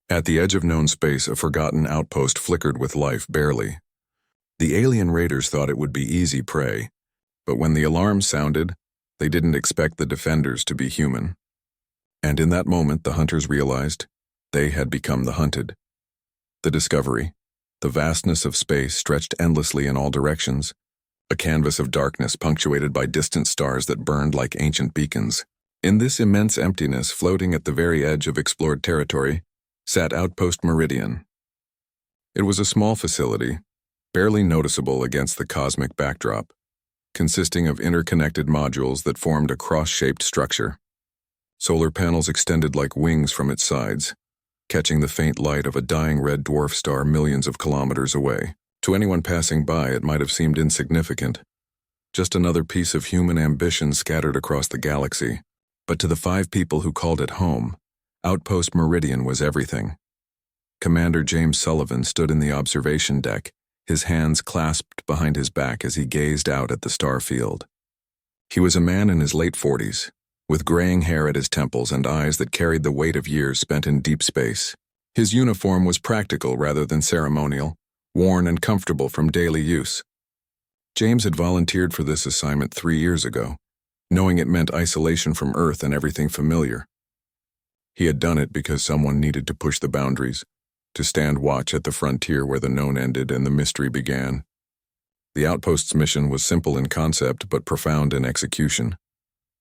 At the edge of known space, a forgotten outpost flickered with life barely. The alien raiders thought it would be easy prey, but when the alarm sounded, they didn't expect the defenders to be human. And in that moment, the hunters realized they had become the hunted. The discovery, the vastness of space stretched endlessly in all directions, a canvas of darkness punctuated by distant stars that burned like ancient beacons. In this immense emptiness, floating at the very edge of explored territory, sat Outpost Meridian. It was a small facility, barely noticeable against the cosmic backdrop, consisting of interconnected modules that formed a cross-shaped structure. Solar panels extended like wings from its sides, catching the faint light of a dying red dwarf star millions of kilometers away. To anyone passing by, it might have seemed insignificant, just another piece of human ambition scattered across the galaxy. But to the 5 people who called it home, Outpost Meridian was everything. Commander James Sullivan stood in the observation deck, his hands clasped behind his back as he gazed out at the star field. He was a man in his late 40s, with graying hair at his temples and eyes that carried the weight of years spent in deep space. His uniform was practical rather than ceremonial, worn and comfortable from daily use. James had volunteered for this assignment 3 years ago, knowing it meant isolation from Earth and everything familiar. He had done it because someone needed to push the boundaries, to stand watch at the frontier where the known ended and the mystery began. The outpost's mission was simple in concept but profound in execution.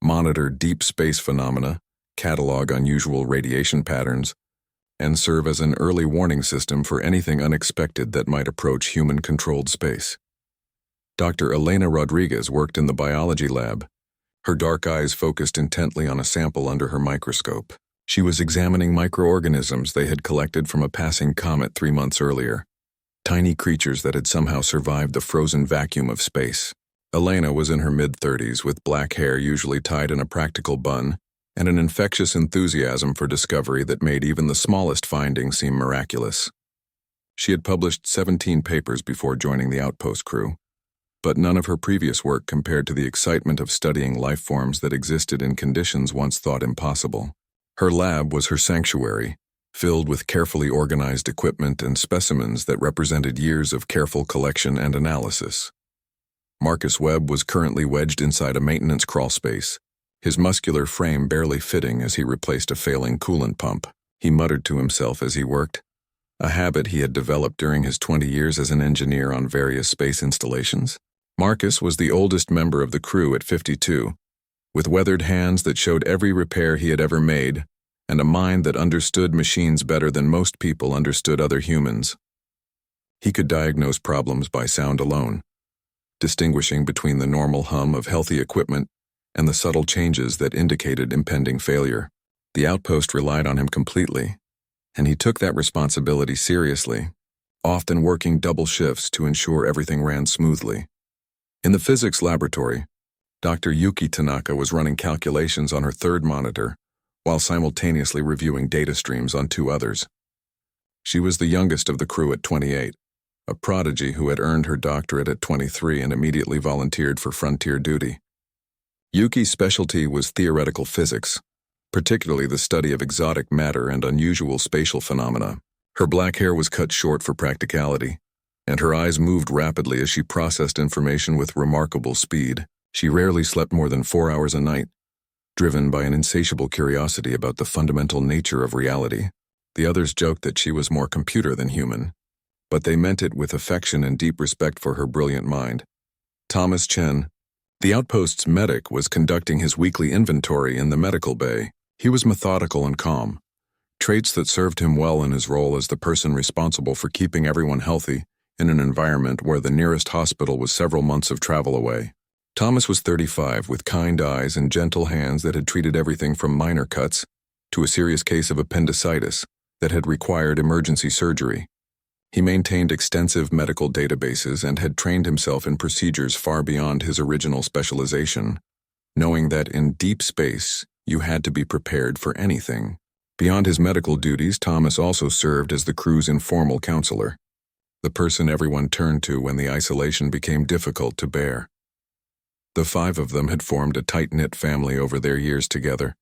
Monitor deep space phenomena, catalog unusual radiation patterns, and serve as an early warning system for anything unexpected that might approach human-controlled space. Dr. Elena Rodriguez worked in the biology lab, her dark eyes focused intently on a sample under her microscope. She was examining microorganisms they had collected from a passing comet 3 months earlier, tiny creatures that had somehow survived the frozen vacuum of space. Elena was in her mid-30s with black hair usually tied in a practical bun and an infectious enthusiasm for discovery that made even the smallest findings seem miraculous. She had published 17 papers before joining the Outpost crew, but none of her previous work compared to the excitement of studying life forms that existed in conditions once thought impossible. Her lab was her sanctuary, filled with carefully organized equipment and specimens that represented years of careful collection and analysis. Marcus Webb was currently wedged inside a maintenance crawlspace, his muscular frame barely fitting as he replaced a failing coolant pump. He muttered to himself as he worked, a habit he had developed during his 20 years as an engineer on various space installations. Marcus was the oldest member of the crew at 52, with weathered hands that showed every repair he had ever made, and a mind that understood machines better than most people understood other humans. He could diagnose problems by sound alone, distinguishing between the normal hum of healthy equipment and the subtle changes that indicated impending failure. The outpost relied on him completely, and he took that responsibility seriously, often working double shifts to ensure everything ran smoothly. In the physics laboratory, Dr. Yuki Tanaka was running calculations on her 3rd monitor while simultaneously reviewing data streams on 2 others. She was the youngest of the crew at 28, a prodigy who had earned her doctorate at 23 and immediately volunteered for frontier duty. Yuki's specialty was theoretical physics, particularly the study of exotic matter and unusual spatial phenomena. Her black hair was cut short for practicality, and her eyes moved rapidly as she processed information with remarkable speed. She rarely slept more than 4 hours a night, driven by an insatiable curiosity about the fundamental nature of reality. The others joked that she was more computer than human, but they meant it with affection and deep respect for her brilliant mind. Thomas Chen, the outpost's medic, was conducting his weekly inventory in the medical bay. He was methodical and calm, traits that served him well in his role as the person responsible for keeping everyone healthy in an environment where the nearest hospital was several months of travel away. Thomas was 35, with kind eyes and gentle hands that had treated everything from minor cuts to a serious case of appendicitis that had required emergency surgery. He maintained extensive medical databases and had trained himself in procedures far beyond his original specialization, knowing that in deep space you had to be prepared for anything. Beyond his medical duties, Thomas also served as the crew's informal counselor, the person everyone turned to when the isolation became difficult to bear. The 5 of them had formed a tight-knit family over their years together.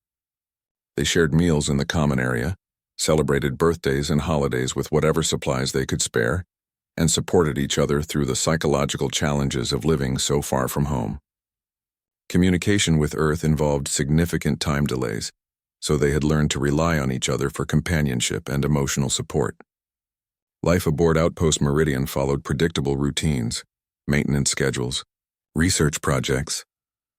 They shared meals in the common area, celebrated birthdays and holidays with whatever supplies they could spare, and supported each other through the psychological challenges of living so far from home. Communication with Earth involved significant time delays, so they had learned to rely on each other for companionship and emotional support. Life aboard Outpost Meridian followed predictable routines, maintenance schedules, research projects,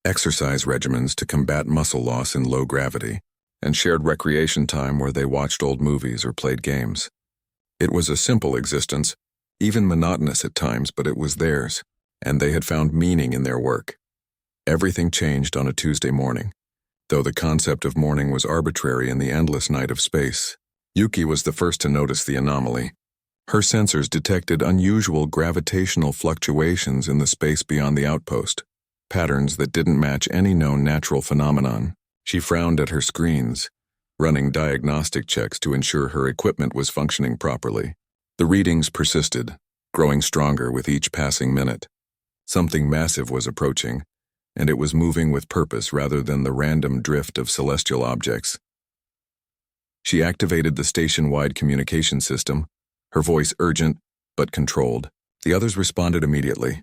exercise regimens to combat muscle loss in low gravity, and shared recreation time where they watched old movies or played games. It was a simple existence, even monotonous at times, but it was theirs, and they had found meaning in their work. Everything changed on a Tuesday morning. Though the concept of morning was arbitrary in the endless night of space, Yuki was the first to notice the anomaly. Her sensors detected unusual gravitational fluctuations in the space beyond the outpost, patterns that didn't match any known natural phenomenon. She frowned at her screens, running diagnostic checks to ensure her equipment was functioning properly. The readings persisted, growing stronger with each passing minute. Something massive was approaching, and it was moving with purpose rather than the random drift of celestial objects. She activated the station-wide communication system, her voice urgent but controlled. The others responded immediately,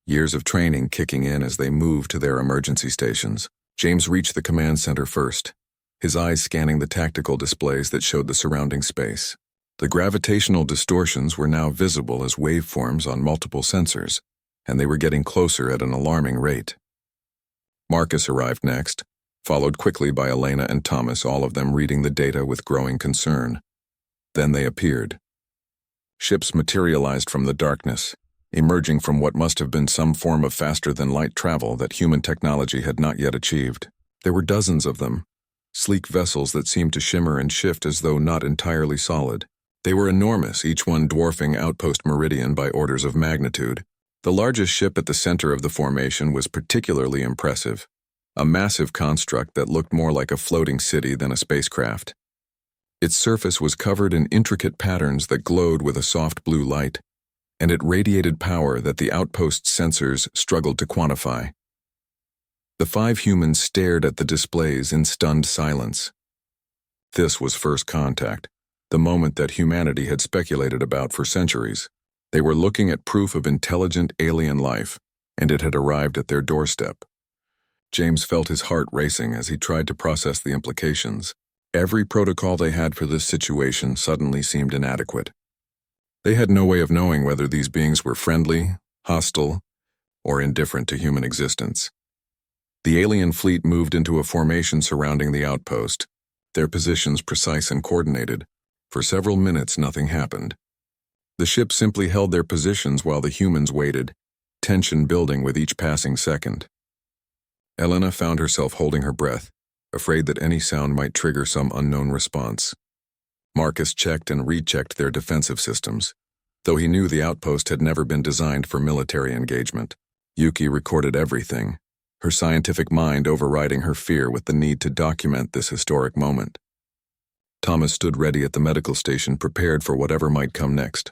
years of training kicking in as they moved to their emergency stations. James reached the command center first, his eyes scanning the tactical displays that showed the surrounding space. The gravitational distortions were now visible as waveforms on multiple sensors, and they were getting closer at an alarming rate. Marcus arrived next, followed quickly by Elena and Thomas, all of them reading the data with growing concern. Then they appeared. Ships materialized from the darkness, emerging from what must have been some form of faster-than-light travel that human technology had not yet achieved. There were dozens of them, sleek vessels that seemed to shimmer and shift as though not entirely solid. They were enormous, each one dwarfing Outpost Meridian by orders of magnitude. The largest ship at the center of the formation was particularly impressive, a massive construct that looked more like a floating city than a spacecraft. Its surface was covered in intricate patterns that glowed with a soft blue light, and it radiated power that the outpost's sensors struggled to quantify. The 5 humans stared at the displays in stunned silence. This was first contact, the moment that humanity had speculated about for centuries. They were looking at proof of intelligent alien life, and it had arrived at their doorstep. James felt his heart racing as he tried to process the implications. Every protocol they had for this situation suddenly seemed inadequate. They had no way of knowing whether these beings were friendly, hostile, or indifferent to human existence. The alien fleet moved into a formation surrounding the outpost, their positions precise and coordinated. For several minutes, nothing happened. The ship simply held their positions while the humans waited, tension building with each passing second. Elena found herself holding her breath, afraid that any sound might trigger some unknown response. Marcus checked and rechecked their defensive systems, though he knew the outpost had never been designed for military engagement. Yuki recorded everything, her scientific mind overriding her fear with the need to document this historic moment. Thomas stood ready at the medical station, prepared for whatever might come next.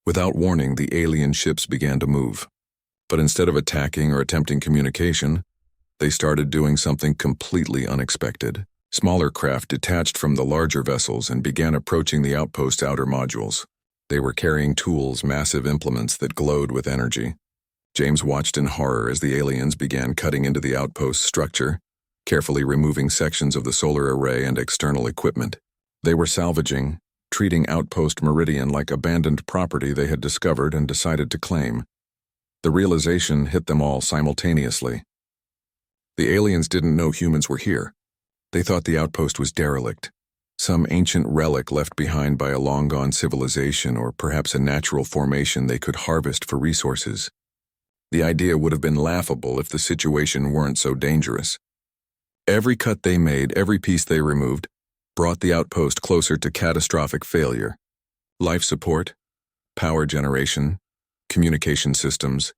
Without warning, the alien ships began to move. But instead of attacking or attempting communication, they started doing something completely unexpected. Smaller craft detached from the larger vessels and began approaching the outpost's outer modules. They were carrying tools, massive implements that glowed with energy. James watched in horror as the aliens began cutting into the outpost's structure, carefully removing sections of the solar array and external equipment. They were salvaging, treating Outpost Meridian like abandoned property they had discovered and decided to claim. The realization hit them all simultaneously. The aliens didn't know humans were here. They thought the outpost was derelict, some ancient relic left behind by a long-gone civilization, or perhaps a natural formation they could harvest for resources. The idea would have been laughable if the situation weren't so dangerous. Every cut they made, every piece they removed, brought the outpost closer to catastrophic failure. Life support, power generation, communication systems,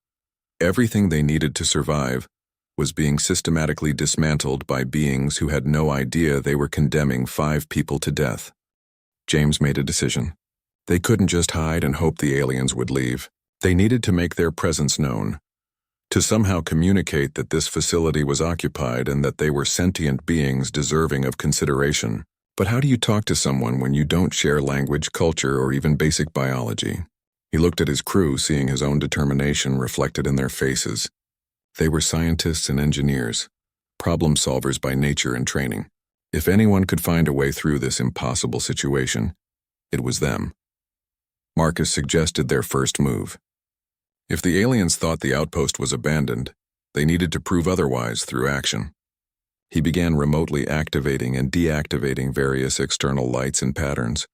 everything they needed to survive was being systematically dismantled by beings who had no idea they were condemning 5 people to death. James made a decision. They couldn't just hide and hope the aliens would leave. They needed to make their presence known, to somehow communicate that this facility was occupied and that they were sentient beings deserving of consideration. But how do you talk to someone when you don't share language, culture, or even basic biology? He looked at his crew, seeing his own determination reflected in their faces. They were scientists and engineers, problem solvers by nature and training. If anyone could find a way through this impossible situation, it was them. Marcus suggested their first move. If the aliens thought the outpost was abandoned, they needed to prove otherwise through action. He began remotely activating and deactivating various external lights and patterns,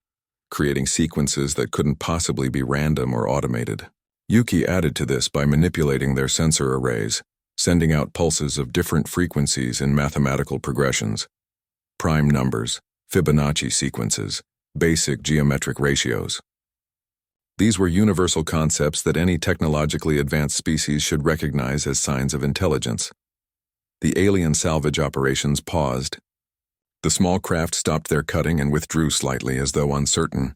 creating sequences that couldn't possibly be random or automated. Yuki added to this by manipulating their sensor arrays, sending out pulses of different frequencies in mathematical progressions. Prime numbers, Fibonacci sequences, basic geometric ratios. These were universal concepts that any technologically advanced species should recognize as signs of intelligence. The alien salvage operations paused. The small craft stopped their cutting and withdrew slightly as though uncertain.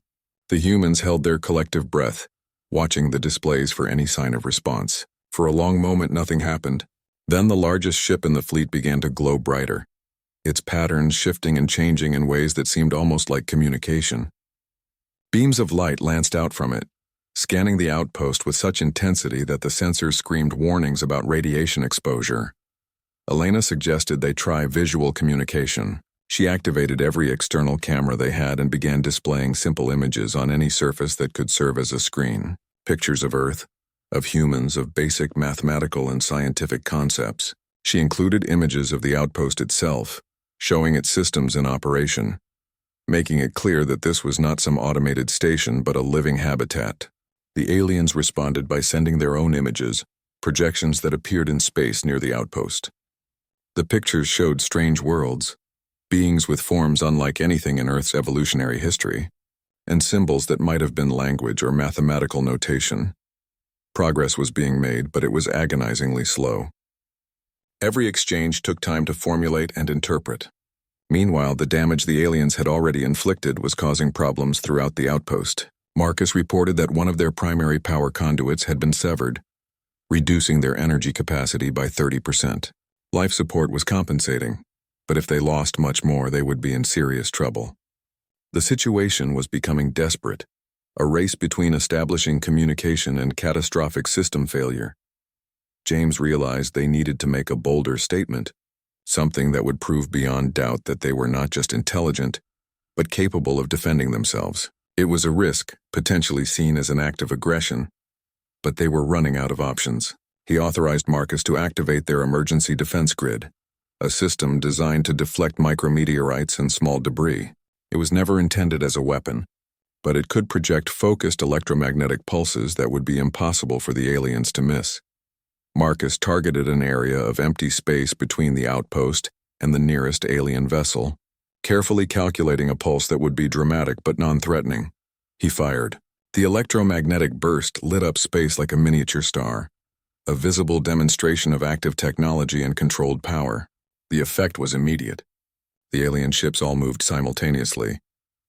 The humans held their collective breath, watching the displays for any sign of response. For a long moment nothing happened. Then the largest ship in the fleet began to glow brighter, its patterns shifting and changing in ways that seemed almost like communication. Beams of light lanced out from it, scanning the outpost with such intensity that the sensors screamed warnings about radiation exposure. Elena suggested they try visual communication. She activated every external camera they had and began displaying simple images on any surface that could serve as a screen. Pictures of Earth, of humans, of basic mathematical and scientific concepts. She included images of the outpost itself, showing its systems in operation, making it clear that this was not some automated station but a living habitat. The aliens responded by sending their own images, projections that appeared in space near the outpost. The pictures showed strange worlds, beings with forms unlike anything in Earth's evolutionary history, and symbols that might have been language or mathematical notation. Progress was being made, but it was agonizingly slow. Every exchange took time to formulate and interpret. Meanwhile, the damage the aliens had already inflicted was causing problems throughout the outpost. Marcus reported that one of their primary power conduits had been severed, reducing their energy capacity by 30%. Life support was compensating, but if they lost much more, they would be in serious trouble. The situation was becoming desperate, a race between establishing communication and catastrophic system failure. James realized they needed to make a bolder statement, something that would prove beyond doubt that they were not just intelligent, but capable of defending themselves. It was a risk, potentially seen as an act of aggression, but they were running out of options. He authorized Marcus to activate their emergency defense grid, a system designed to deflect micrometeorites and small debris. It was never intended as a weapon, but it could project focused electromagnetic pulses that would be impossible for the aliens to miss. Marcus targeted an area of empty space between the outpost and the nearest alien vessel, carefully calculating a pulse that would be dramatic but non-threatening. He fired. The electromagnetic burst lit up space like a miniature star, a visible demonstration of active technology and controlled power. The effect was immediate. The alien ships all moved simultaneously,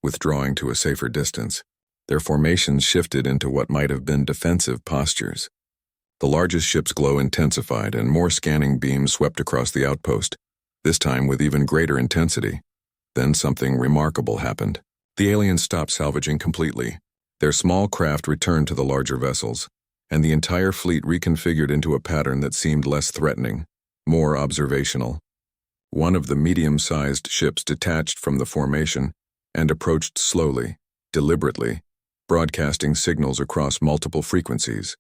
withdrawing to a safer distance. Their formations shifted into what might have been defensive postures. The largest ship's glow intensified and more scanning beams swept across the outpost, this time with even greater intensity. Then something remarkable happened. The aliens stopped salvaging completely. Their small craft returned to the larger vessels, and the entire fleet reconfigured into a pattern that seemed less threatening, more observational. One of the medium-sized ships detached from the formation and approached slowly, deliberately, broadcasting signals across multiple frequencies.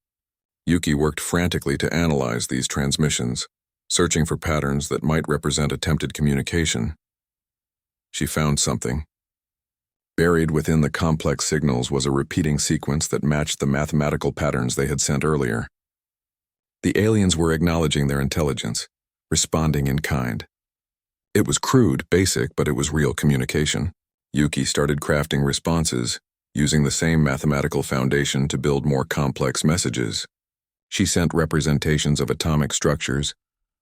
Yuki worked frantically to analyze these transmissions, searching for patterns that might represent attempted communication. She found something. Buried within the complex signals was a repeating sequence that matched the mathematical patterns they had sent earlier. The aliens were acknowledging their intelligence, responding in kind. It was crude, basic, but it was real communication. Yuki started crafting responses, using the same mathematical foundation to build more complex messages. She sent representations of atomic structures,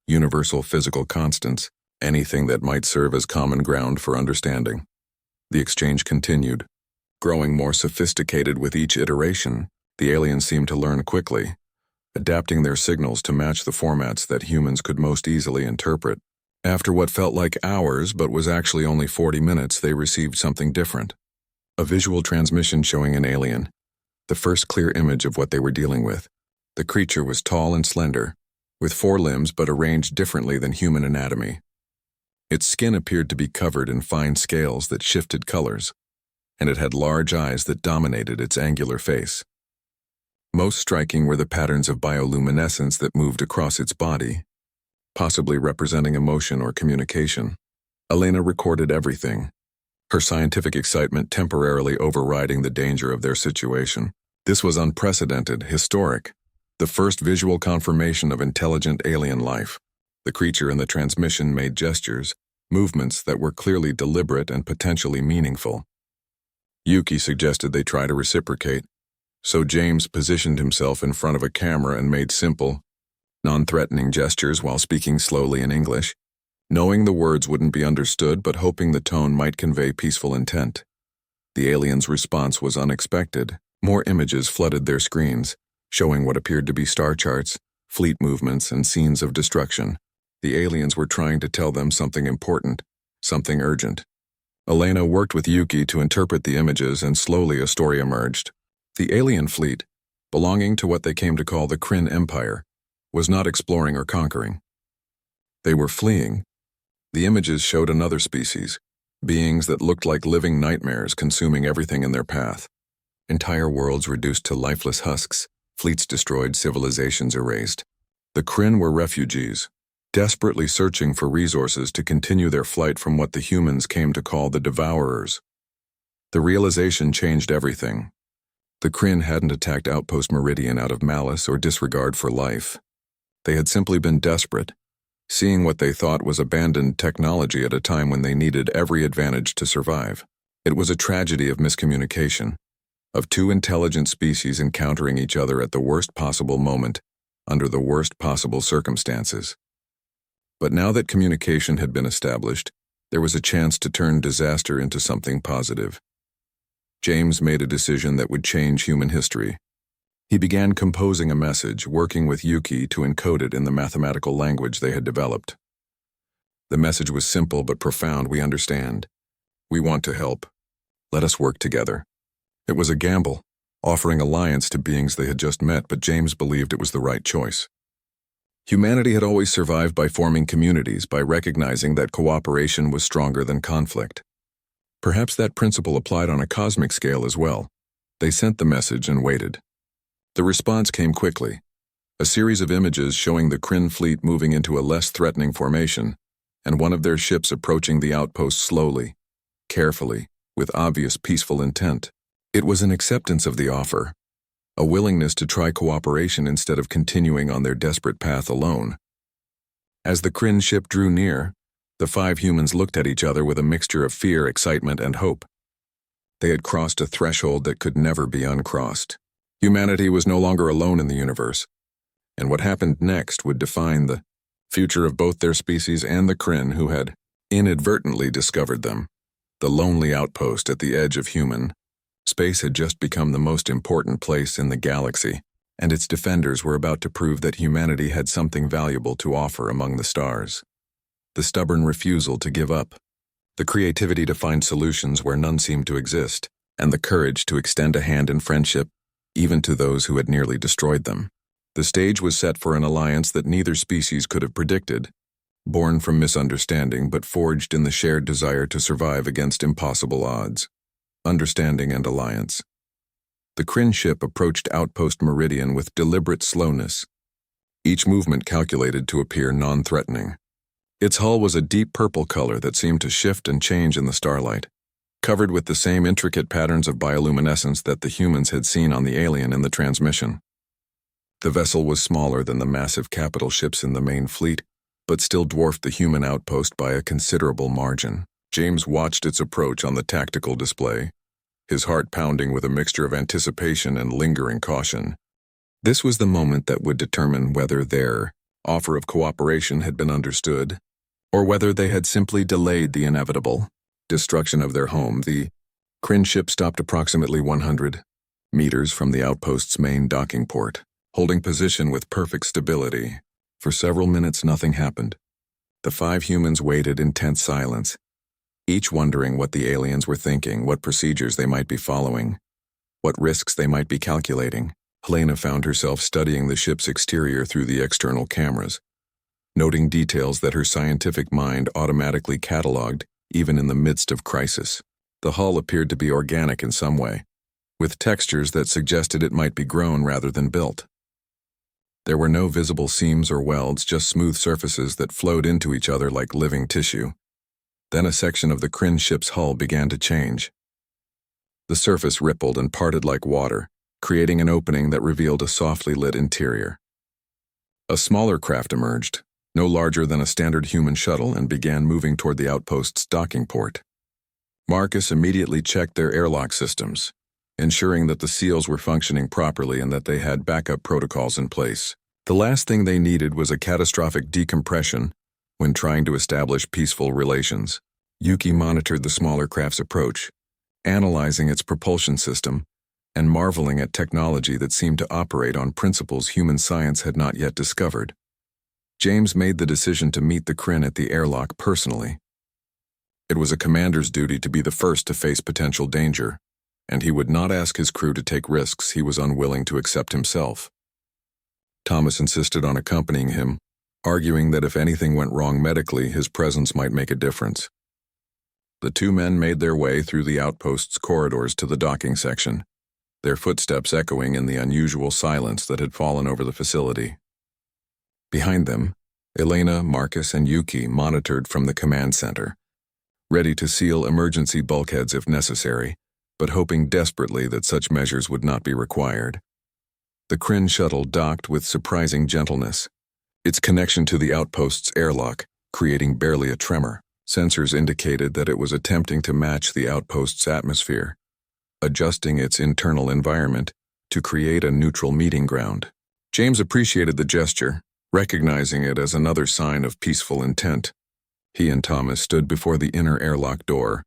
universal physical constants, anything that might serve as common ground for understanding. The exchange continued, growing more sophisticated with each iteration. The aliens seemed to learn quickly, adapting their signals to match the formats that humans could most easily interpret. After what felt like hours but was actually only 40 minutes, they received something different. A visual transmission showing an alien. The first clear image of what they were dealing with. The creature was tall and slender, with 4 limbs but arranged differently than human anatomy. Its skin appeared to be covered in fine scales that shifted colors, and it had large eyes that dominated its angular face. Most striking were the patterns of bioluminescence that moved across its body, possibly representing emotion or communication. Elena recorded everything, her scientific excitement temporarily overriding the danger of their situation. This was unprecedented, historic, the first visual confirmation of intelligent alien life. The creature in the transmission made gestures, movements that were clearly deliberate and potentially meaningful. Yuki suggested they try to reciprocate, so James positioned himself in front of a camera and made simple, non-threatening gestures while speaking slowly in English, knowing the words wouldn't be understood but hoping the tone might convey peaceful intent. The aliens' response was unexpected. More images flooded their screens, showing what appeared to be star charts, fleet movements, and scenes of destruction. The aliens were trying to tell them something important, something urgent. Elena worked with Yuki to interpret the images, and slowly a story emerged. The alien fleet, belonging to what they came to call the Kryn Empire, was not exploring or conquering. They were fleeing. The images showed another species, beings that looked like living nightmares consuming everything in their path. Entire worlds reduced to lifeless husks, fleets destroyed, civilizations erased. The Kryn were refugees, desperately searching for resources to continue their flight from what the humans came to call the Devourers. The realization changed everything. The Kryn hadn't attacked Outpost Meridian out of malice or disregard for life. They had simply been desperate, seeing what they thought was abandoned technology at a time when they needed every advantage to survive. It was a tragedy of miscommunication, of 2 intelligent species encountering each other at the worst possible moment, under the worst possible circumstances. But now that communication had been established, there was a chance to turn disaster into something positive. James made a decision that would change human history. He began composing a message, working with Yuki to encode it in the mathematical language they had developed. The message was simple but profound. We understand. We want to help. Let us work together. It was a gamble, offering alliance to beings they had just met, but James believed it was the right choice. Humanity had always survived by forming communities, by recognizing that cooperation was stronger than conflict. Perhaps that principle applied on a cosmic scale as well. They sent the message and waited. The response came quickly. A series of images showing the Kryn fleet moving into a less threatening formation, and one of their ships approaching the outpost slowly, carefully, with obvious peaceful intent. It was an acceptance of the offer, a willingness to try cooperation instead of continuing on their desperate path alone. As the Kryn ship drew near, the 5 humans looked at each other with a mixture of fear, excitement, and hope. They had crossed a threshold that could never be uncrossed. Humanity was no longer alone in the universe, and what happened next would define the future of both their species and the Kryn who had inadvertently discovered them. The lonely outpost at the edge of human space had just become the most important place in the galaxy, and its defenders were about to prove that humanity had something valuable to offer among the stars. The stubborn refusal to give up, the creativity to find solutions where none seemed to exist, and the courage to extend a hand in friendship, even to those who had nearly destroyed them. The stage was set for an alliance that neither species could have predicted, born from misunderstanding but forged in the shared desire to survive against impossible odds. Understanding and alliance. The Kryn ship approached Outpost Meridian with deliberate slowness, each movement calculated to appear non-threatening. Its hull was a deep purple color that seemed to shift and change in the starlight, covered with the same intricate patterns of bioluminescence that the humans had seen on the alien in the transmission. The vessel was smaller than the massive capital ships in the main fleet, but still dwarfed the human outpost by a considerable margin. James watched its approach on the tactical display, his heart pounding with a mixture of anticipation and lingering caution. This was the moment that would determine whether their offer of cooperation had been understood, or whether they had simply delayed the inevitable destruction of their home. The Kryn ship stopped approximately 100 meters from the outpost's main docking port, holding position with perfect stability. For several minutes nothing happened. The 5 humans waited in tense silence, each wondering what the aliens were thinking, what procedures they might be following, what risks they might be calculating. Helena found herself studying the ship's exterior through the external cameras, noting details that her scientific mind automatically cataloged even in the midst of crisis. The hull appeared to be organic in some way, with textures that suggested it might be grown rather than built. There were no visible seams or welds, just smooth surfaces that flowed into each other like living tissue. Then a section of the Kryn ship's hull began to change. The surface rippled and parted like water, creating an opening that revealed a softly lit interior. A smaller craft emerged, no larger than a standard human shuttle, and began moving toward the Outpost's docking port. Marcus immediately checked their airlock systems, ensuring that the seals were functioning properly and that they had backup protocols in place. The last thing they needed was a catastrophic decompression when trying to establish peaceful relations. Yuki monitored the smaller craft's approach, analyzing its propulsion system and marveling at technology that seemed to operate on principles human science had not yet discovered. James made the decision to meet the Kryn at the airlock personally. It was a commander's duty to be the first to face potential danger, and he would not ask his crew to take risks he was unwilling to accept himself. Thomas insisted on accompanying him, arguing that if anything went wrong medically, his presence might make a difference. The 2 men made their way through the Outpost's corridors to the docking section, their footsteps echoing in the unusual silence that had fallen over the facility. Behind them, Elena, Marcus, and Yuki monitored from the command center, ready to seal emergency bulkheads if necessary, but hoping desperately that such measures would not be required. The Kryn shuttle docked with surprising gentleness, its connection to the Outpost's airlock creating barely a tremor. Sensors indicated that it was attempting to match the Outpost's atmosphere, adjusting its internal environment to create a neutral meeting ground. James appreciated the gesture, recognizing it as another sign of peaceful intent. He and Thomas stood before the inner airlock door,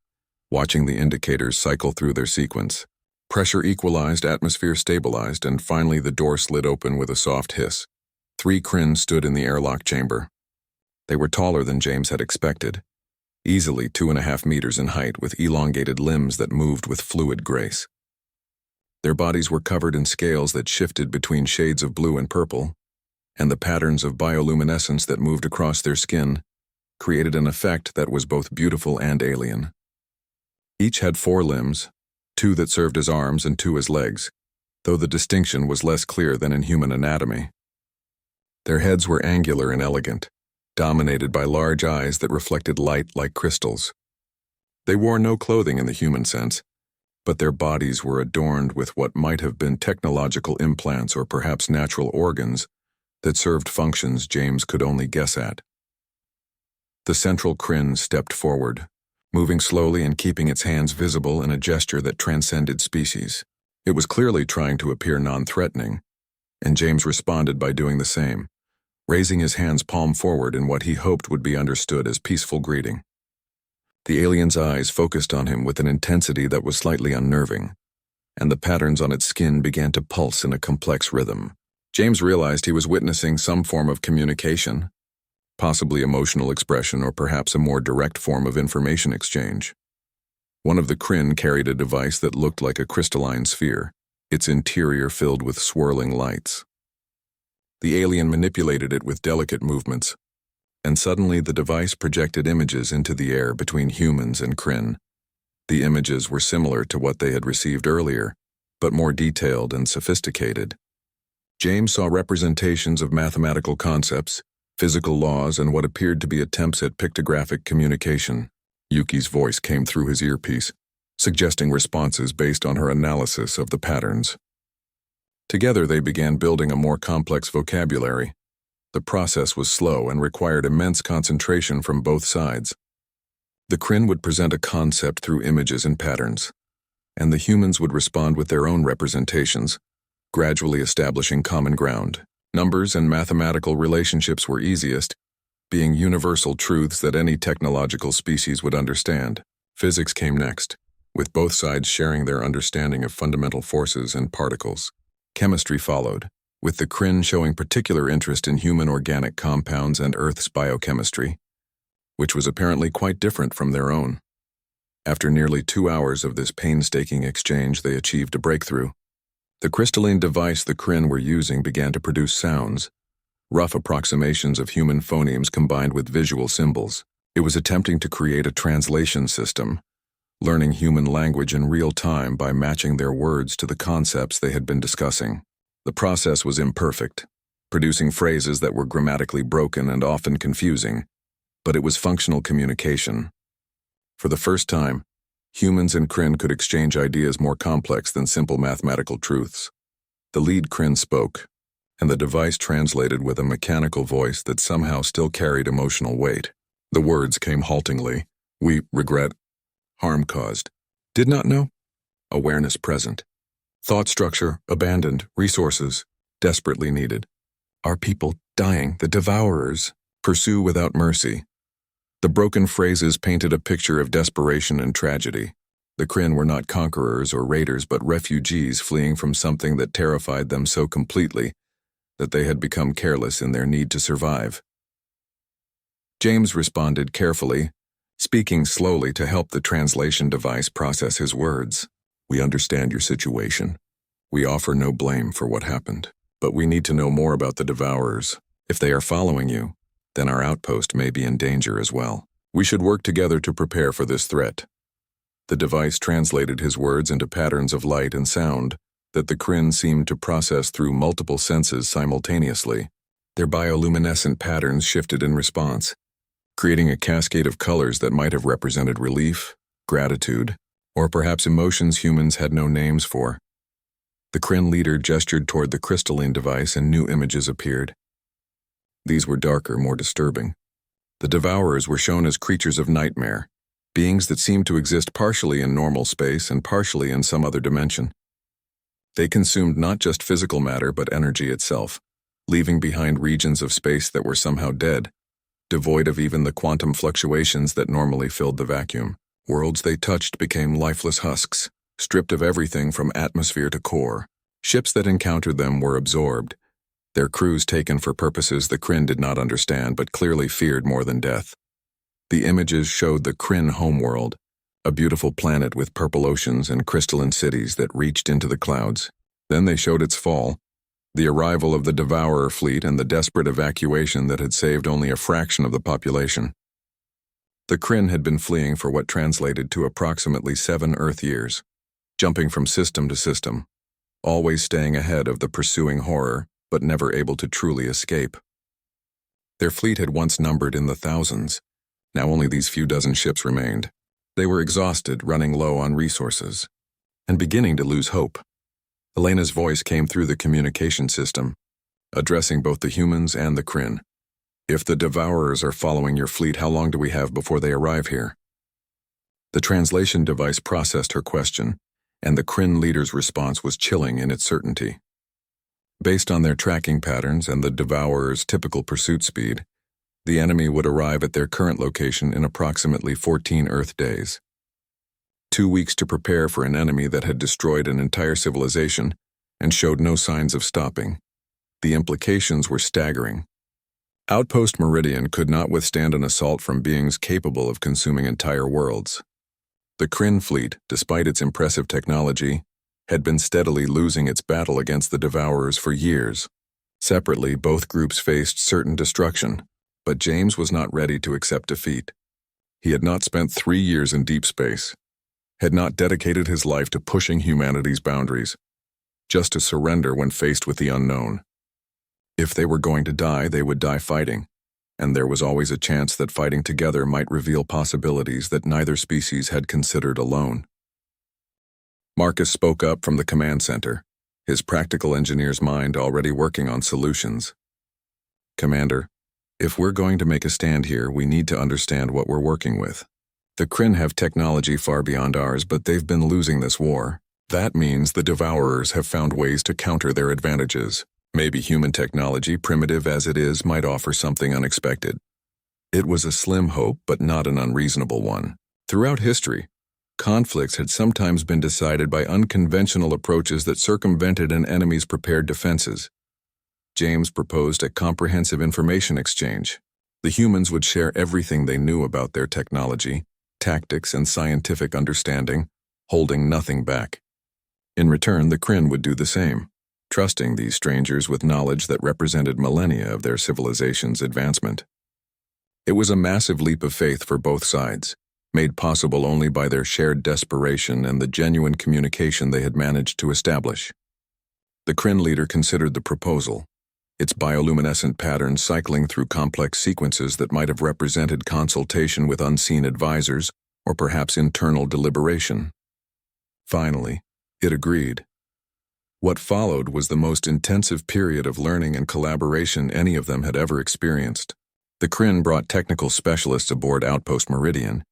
watching the indicators cycle through their sequence. Pressure equalized, atmosphere stabilized, and finally the door slid open with a soft hiss. 3 Kryn stood in the airlock chamber. They were taller than James had expected, easily 2.5 meters in height, with elongated limbs that moved with fluid grace. Their bodies were covered in scales that shifted between shades of blue and purple, and the patterns of bioluminescence that moved across their skin created an effect that was both beautiful and alien. Each had 4 limbs, 2 that served as arms and 2 as legs, though the distinction was less clear than in human anatomy. Their heads were angular and elegant, dominated by large eyes that reflected light like crystals. They wore no clothing in the human sense, but their bodies were adorned with what might have been technological implants or perhaps natural organs that served functions James could only guess at. The central Kryn stepped forward, moving slowly and keeping its hands visible in a gesture that transcended species. It was clearly trying to appear non-threatening, and James responded by doing the same, raising his hands palm forward in what he hoped would be understood as peaceful greeting. The alien's eyes focused on him with an intensity that was slightly unnerving, and the patterns on its skin began to pulse in a complex rhythm. James realized he was witnessing some form of communication, possibly emotional expression or perhaps a more direct form of information exchange. One of the Kryn carried a device that looked like a crystalline sphere, its interior filled with swirling lights. The alien manipulated it with delicate movements, and suddenly the device projected images into the air between humans and Kryn. The images were similar to what they had received earlier, but more detailed and sophisticated. James saw representations of mathematical concepts, physical laws, and what appeared to be attempts at pictographic communication. Yuki's voice came through his earpiece, suggesting responses based on her analysis of the patterns. Together they began building a more complex vocabulary. The process was slow and required immense concentration from both sides. The Kryn would present a concept through images and patterns, and the humans would respond with their own representations, gradually establishing common ground. Numbers and mathematical relationships were easiest, being universal truths that any technological species would understand. Physics came next, with both sides sharing their understanding of fundamental forces and particles. Chemistry followed, with the Kryn showing particular interest in human organic compounds and Earth's biochemistry, which was apparently quite different from their own. After nearly 2 hours of this painstaking exchange, they achieved a breakthrough. The crystalline device the Kryn were using began to produce sounds, rough approximations of human phonemes combined with visual symbols. It was attempting to create a translation system, learning human language in real time by matching their words to the concepts they had been discussing. The process was imperfect, producing phrases that were grammatically broken and often confusing, but it was functional communication. For the first time, humans and Kryn could exchange ideas more complex than simple mathematical truths. The lead Kryn spoke, and the device translated with a mechanical voice that somehow still carried emotional weight. The words came haltingly. We regret, harm caused, did not know, awareness present, thought structure abandoned, resources desperately needed. Our people dying, the devourers pursue without mercy. The broken phrases painted a picture of desperation and tragedy. The Kryn were not conquerors or raiders but refugees fleeing from something that terrified them so completely that they had become careless in their need to survive. James responded carefully, speaking slowly to help the translation device process his words. We understand your situation. We offer no blame for what happened, but we need to know more about the devourers. If they are following you, then our outpost may be in danger as well. We should work together to prepare for this threat. The device translated his words into patterns of light and sound that the Kryn seemed to process through multiple senses simultaneously. Their bioluminescent patterns shifted in response, creating a cascade of colors that might have represented relief, gratitude, or perhaps emotions humans had no names for. The Kryn leader gestured toward the crystalline device and new images appeared. These were darker, more disturbing. The devourers were shown as creatures of nightmare, beings that seemed to exist partially in normal space and partially in some other dimension. They consumed not just physical matter but energy itself, leaving behind regions of space that were somehow dead, devoid of even the quantum fluctuations that normally filled the vacuum. Worlds they touched became lifeless husks, stripped of everything from atmosphere to core. Ships that encountered them were absorbed, their crews taken for purposes the Kryn did not understand but clearly feared more than death. The images showed the Kryn homeworld, a beautiful planet with purple oceans and crystalline cities that reached into the clouds. Then they showed its fall, the arrival of the Devourer fleet and the desperate evacuation that had saved only a fraction of the population. The Kryn had been fleeing for what translated to approximately 7 Earth years, jumping from system to system, always staying ahead of the pursuing horror, but never able to truly escape. Their fleet had once numbered in the thousands. Now only these few dozen ships remained. They were exhausted, running low on resources, and beginning to lose hope. Elena's voice came through the communication system, addressing both the humans and the Kryn. If the Devourers are following your fleet, how long do we have before they arrive here? The translation device processed her question, and the Kryn leader's response was chilling in its certainty. Based on their tracking patterns and the Devourers' typical pursuit speed, the enemy would arrive at their current location in approximately 14 Earth days. 2 weeks to prepare for an enemy that had destroyed an entire civilization and showed no signs of stopping. The implications were staggering. Outpost Meridian could not withstand an assault from beings capable of consuming entire worlds. The Kryn fleet, despite its impressive technology, had been steadily losing its battle against the Devourers for years. Separately, both groups faced certain destruction, but James was not ready to accept defeat. He had not spent 3 years in deep space, had not dedicated his life to pushing humanity's boundaries, just to surrender when faced with the unknown. If they were going to die, they would die fighting, and there was always a chance that fighting together might reveal possibilities that neither species had considered alone. Marcus spoke up from the command center, his practical engineer's mind already working on solutions. Commander, if we're going to make a stand here, we need to understand what we're working with. The Kryn have technology far beyond ours, but they've been losing this war. That means the Devourers have found ways to counter their advantages. Maybe human technology, primitive as it is, might offer something unexpected. It was a slim hope, but not an unreasonable one. Throughout history, conflicts had sometimes been decided by unconventional approaches that circumvented an enemy's prepared defenses. James proposed a comprehensive information exchange, The humans would share everything they knew about their technology, tactics, and scientific understanding, holding nothing back. In return, the Kryn would do the same, trusting these strangers with knowledge that represented millennia of their civilization's advancement. It was a massive leap of faith for both sides, made possible only by their shared desperation and the genuine communication they had managed to establish. The Kryn leader considered the proposal, its bioluminescent patterns cycling through complex sequences that might have represented consultation with unseen advisors or perhaps internal deliberation. Finally, it agreed. What followed was the most intensive period of learning and collaboration any of them had ever experienced. The Kryn brought technical specialists aboard Outpost Meridian,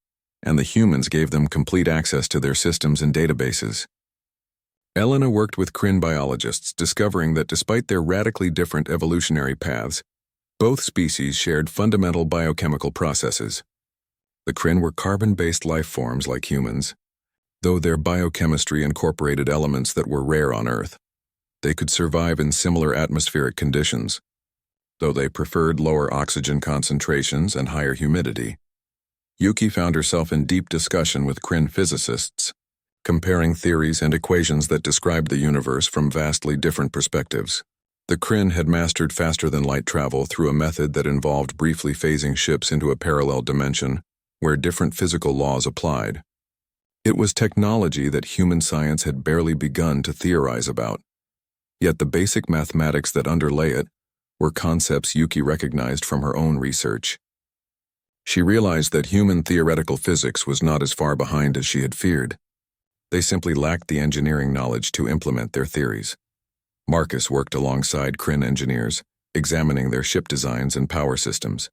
and the humans gave them complete access to their systems and databases. Elena worked with Kryn biologists, discovering that despite their radically different evolutionary paths, both species shared fundamental biochemical processes. The Kryn were carbon-based life forms like humans, though their biochemistry incorporated elements that were rare on Earth. They could survive in similar atmospheric conditions, though they preferred lower oxygen concentrations and higher humidity. Yuki found herself in deep discussion with Kryn physicists, comparing theories and equations that described the universe from vastly different perspectives. The Kryn had mastered faster-than-light travel through a method that involved briefly phasing ships into a parallel dimension where different physical laws applied. It was technology that human science had barely begun to theorize about. Yet the basic mathematics that underlay it were concepts Yuki recognized from her own research. She realized that human theoretical physics was not as far behind as she had feared. They simply lacked the engineering knowledge to implement their theories. Marcus worked alongside Kryn engineers, examining their ship designs and power systems.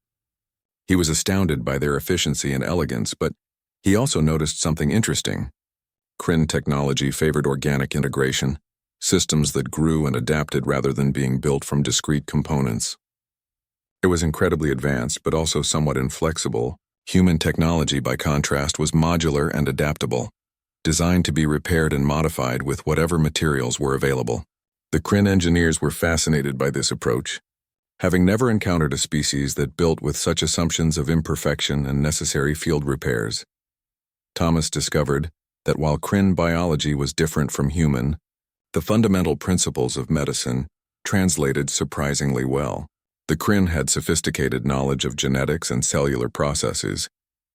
He was astounded by their efficiency and elegance, but he also noticed something interesting. Kryn technology favored organic integration, systems that grew and adapted rather than being built from discrete components. It was incredibly advanced, but also somewhat inflexible. Human technology, by contrast, was modular and adaptable, designed to be repaired and modified with whatever materials were available. The Kryn engineers were fascinated by this approach, having never encountered a species that built with such assumptions of imperfection and necessary field repairs. Thomas discovered that while Kryn biology was different from human, the fundamental principles of medicine translated surprisingly well. The Kryn had sophisticated knowledge of genetics and cellular processes,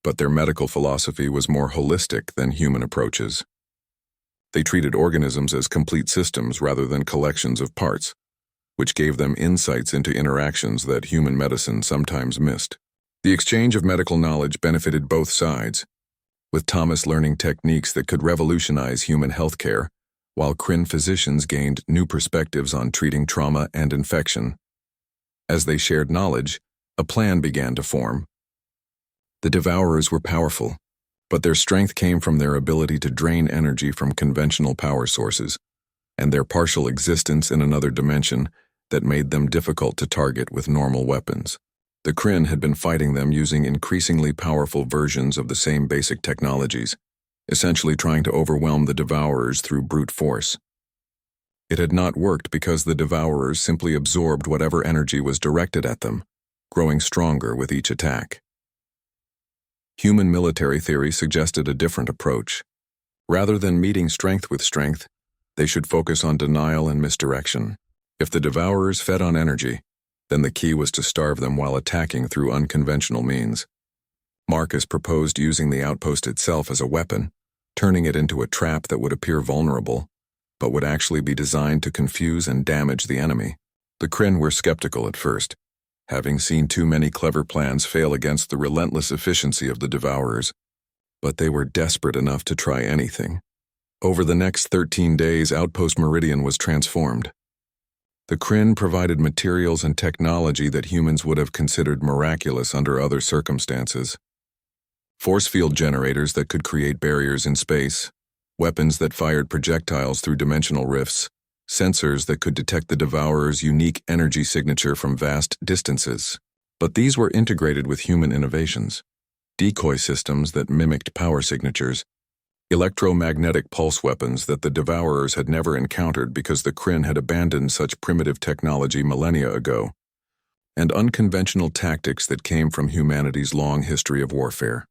but their medical philosophy was more holistic than human approaches. They treated organisms as complete systems rather than collections of parts, which gave them insights into interactions that human medicine sometimes missed. The exchange of medical knowledge benefited both sides, with Thomas learning techniques that could revolutionize human healthcare, while Kryn physicians gained new perspectives on treating trauma and infection. As they shared knowledge, a plan began to form. The Devourers were powerful, but their strength came from their ability to drain energy from conventional power sources, and their partial existence in another dimension that made them difficult to target with normal weapons. The Kryn had been fighting them using increasingly powerful versions of the same basic technologies, essentially trying to overwhelm the Devourers through brute force. It had not worked because the Devourers simply absorbed whatever energy was directed at them, growing stronger with each attack. Human military theory suggested a different approach. Rather than meeting strength with strength, they should focus on denial and misdirection. If the Devourers fed on energy, then the key was to starve them while attacking through unconventional means. Marcus proposed using the outpost itself as a weapon, turning it into a trap that would appear vulnerable, but would actually be designed to confuse and damage the enemy. The Kryn were skeptical at first, having seen too many clever plans fail against the relentless efficiency of the Devourers, but they were desperate enough to try anything. Over the next 13 days, Outpost Meridian was transformed. The Kryn provided materials and technology that humans would have considered miraculous under other circumstances. Force field generators that could create barriers in space, weapons that fired projectiles through dimensional rifts, sensors that could detect the Devourer's unique energy signature from vast distances. But these were integrated with human innovations, decoy systems that mimicked power signatures, electromagnetic pulse weapons that the Devourers had never encountered because the Kryn had abandoned such primitive technology millennia ago. and unconventional tactics that came from humanity's long history of warfare.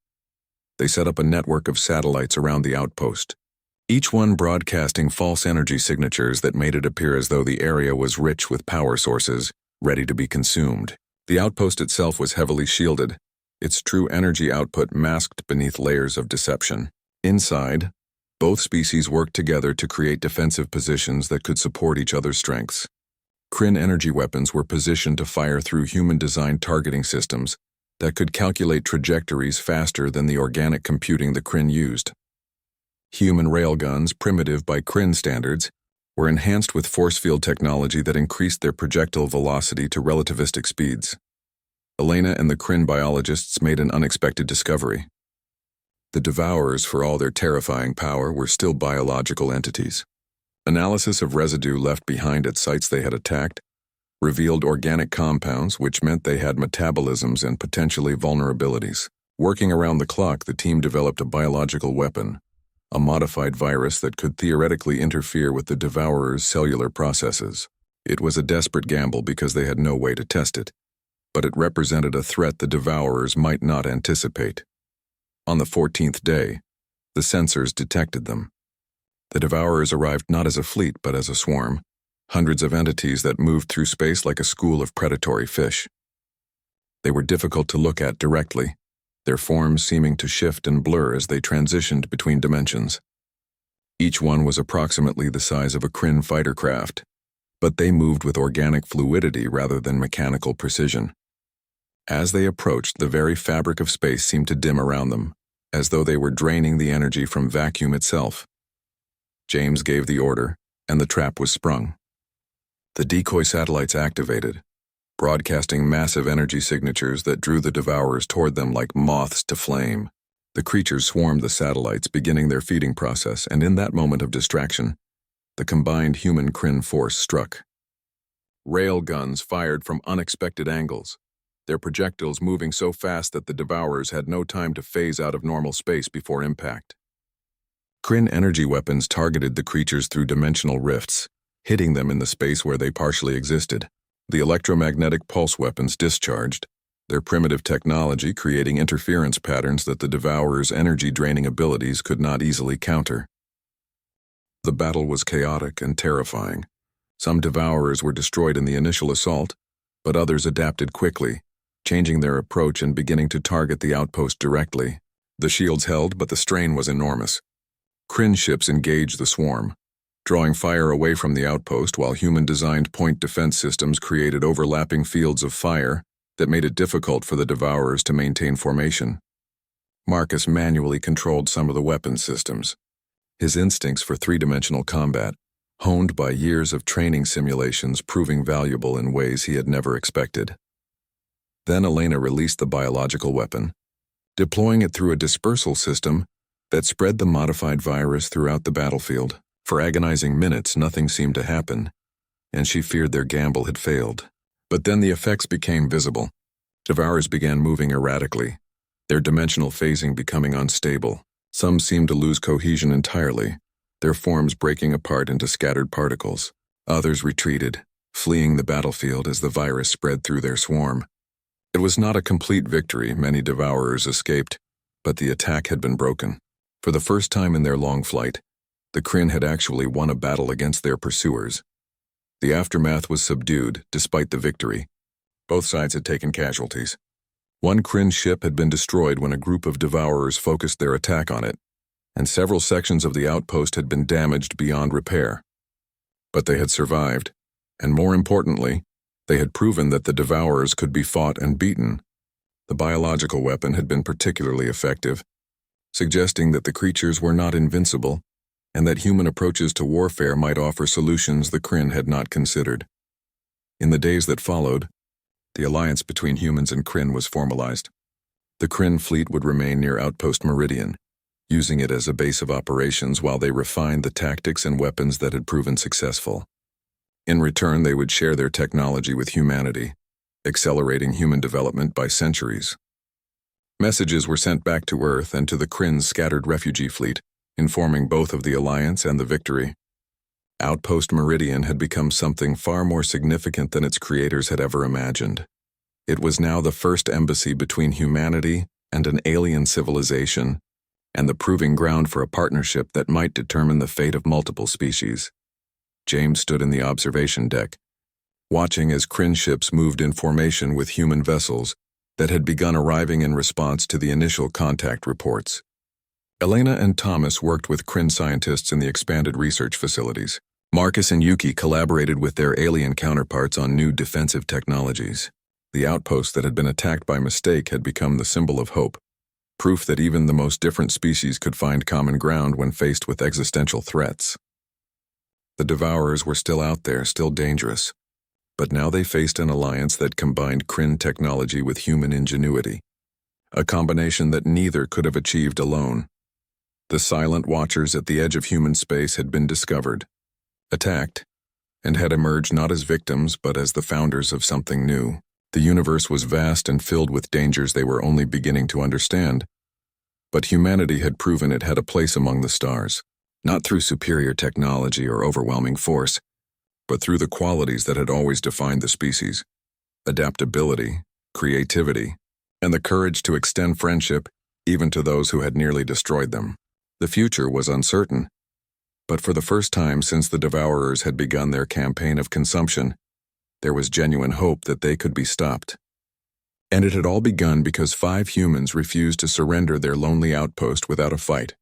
They set up a network of satellites around the outpost, each one broadcasting false energy signatures that made it appear as though the area was rich with power sources, ready to be consumed. The outpost itself was heavily shielded, its true energy output masked beneath layers of deception. Inside, both species worked together to create defensive positions that could support each other's strengths. Kryn energy weapons were positioned to fire through human-designed targeting systems that could calculate trajectories faster than the organic computing the Kryn used. Human railguns, primitive by Kryn standards, were enhanced with force field technology that increased their projectile velocity to relativistic speeds. Elena and the Kryn biologists made an unexpected discovery. The Devourers, for all their terrifying power, were still biological entities. Analysis of residue left behind at sites they had attacked revealed organic compounds, which meant they had metabolisms and potentially vulnerabilities. Working around the clock, the team developed a biological weapon, a modified virus that could theoretically interfere with the Devourers' cellular processes. It was a desperate gamble because they had no way to test it, but it represented a threat the Devourers might not anticipate. On the 14th day, the sensors detected them. The Devourers arrived not as a fleet but as a swarm, hundreds of entities that moved through space like a school of predatory fish. They were difficult to look at directly, their forms seeming to shift and blur as they transitioned between dimensions. Each one was approximately the size of a Kryn fighter craft, but they moved with organic fluidity rather than mechanical precision. As they approached, the very fabric of space seemed to dim around them, as though they were draining the energy from vacuum itself. James gave the order, and the trap was sprung. The decoy satellites activated, broadcasting massive energy signatures that drew the Devourers toward them like moths to flame. The creatures swarmed the satellites, beginning their feeding process, and in that moment of distraction, the combined human-Kryn force struck. Rail guns fired from unexpected angles, their projectiles moving so fast that the Devourers had no time to phase out of normal space before impact. Kryn energy weapons targeted the creatures through dimensional rifts, hitting them in the space where they partially existed. The electromagnetic pulse weapons discharged, their primitive technology creating interference patterns that the Devourers' energy-draining abilities could not easily counter. The battle was chaotic and terrifying. Some Devourers were destroyed in the initial assault, but others adapted quickly, changing their approach and beginning to target the outpost directly. The shields held, but the strain was enormous. Kryn ships engaged the swarm, drawing fire away from the outpost while human-designed point defense systems created overlapping fields of fire that made it difficult for the Devourers to maintain formation. Marcus manually controlled some of the weapon systems, his instincts for three-dimensional combat, honed by years of training simulations, proving valuable in ways he had never expected. Then Elena released the biological weapon, deploying it through a dispersal system that spread the modified virus throughout the battlefield. For agonizing minutes, nothing seemed to happen, and she feared their gamble had failed. But then the effects became visible. Devourers began moving erratically, their dimensional phasing becoming unstable. Some seemed to lose cohesion entirely, their forms breaking apart into scattered particles. Others retreated, fleeing the battlefield as the virus spread through their swarm. It was not a complete victory. Many Devourers escaped, but the attack had been broken. For the first time in their long flight, the Kryn had actually won a battle against their pursuers. The aftermath was subdued, despite the victory. Both sides had taken casualties. One Kryn ship had been destroyed when a group of Devourers focused their attack on it, and several sections of the outpost had been damaged beyond repair. But they had survived, and more importantly, they had proven that the Devourers could be fought and beaten. The biological weapon had been particularly effective, suggesting that the creatures were not invincible, and that human approaches to warfare might offer solutions the Kryn had not considered. In the days that followed, the alliance between humans and Kryn was formalized. The Kryn fleet would remain near Outpost Meridian, using it as a base of operations while they refined the tactics and weapons that had proven successful. In return, they would share their technology with humanity, accelerating human development by centuries. Messages were sent back to Earth and to the Kryn's scattered refugee fleet, informing both of the alliance and the victory. Outpost Meridian had become something far more significant than its creators had ever imagined. It was now the first embassy between humanity and an alien civilization, and the proving ground for a partnership that might determine the fate of multiple species. James stood in the observation deck, watching as Kryn ships moved in formation with human vessels that had begun arriving in response to the initial contact reports. Elena and Thomas worked with Kryn scientists in the expanded research facilities. Marcus and Yuki collaborated with their alien counterparts on new defensive technologies. The outpost that had been attacked by mistake had become the symbol of hope, proof that even the most different species could find common ground when faced with existential threats. The Devourers were still out there, still dangerous, but now they faced an alliance that combined Kryn technology with human ingenuity, a combination that neither could have achieved alone. The silent watchers at the edge of human space had been discovered, attacked, and had emerged not as victims but as the founders of something new. The universe was vast and filled with dangers they were only beginning to understand, but humanity had proven it had a place among the stars, not through superior technology or overwhelming force, but through the qualities that had always defined the species: adaptability, creativity, and the courage to extend friendship even to those who had nearly destroyed them. The future was uncertain, but for the first time since the Devourers had begun their campaign of consumption, there was genuine hope that they could be stopped. And it had all begun because 5 humans refused to surrender their lonely outpost without a fight.